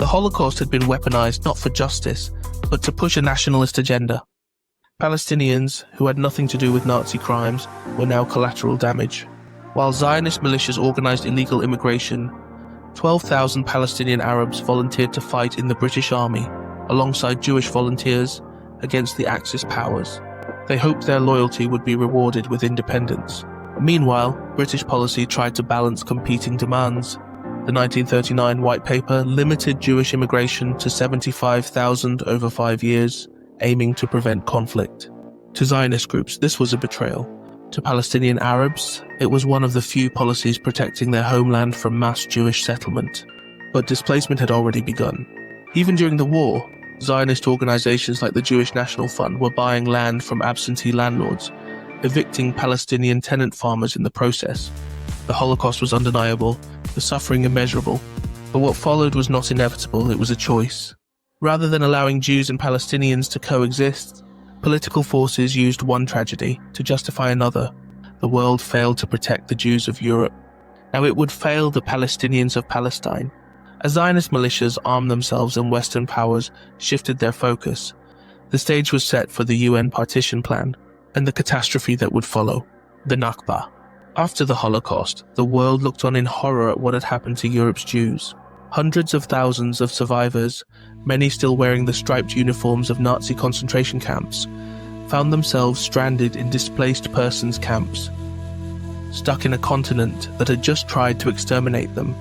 The Holocaust had been weaponized not for justice, but to push a nationalist agenda. Palestinians, who had nothing to do with Nazi crimes, were now collateral damage. While Zionist militias organized illegal immigration, 12,000 Palestinian Arabs volunteered to fight in the British Army, alongside Jewish volunteers, against the Axis powers. They hoped their loyalty would be rewarded with independence. Meanwhile, British policy tried to balance competing demands. The 1939 White Paper limited Jewish immigration to 75,000 over 5 years, aiming to prevent conflict. To Zionist groups, this was a betrayal. To Palestinian Arabs, it was one of the few policies protecting their homeland from mass Jewish settlement. But displacement had already begun. Even during the war, Zionist organizations like the Jewish National Fund were buying land from absentee landlords, evicting Palestinian tenant farmers in the process. The Holocaust was undeniable, the suffering immeasurable, but what followed was not inevitable, it was a choice. Rather than allowing Jews and Palestinians to coexist, political forces used one tragedy to justify another. The world failed to protect the Jews of Europe. Now it would fail the Palestinians of Palestine. As Zionist militias armed themselves and Western powers shifted their focus, the stage was set for the UN partition plan and the catastrophe that would follow, the Nakba. After the Holocaust, the world looked on in horror at what had happened to Europe's Jews. Hundreds of thousands of survivors, many still wearing the striped uniforms of Nazi concentration camps, found themselves stranded in displaced persons camps, stuck in a continent that had just tried to exterminate them.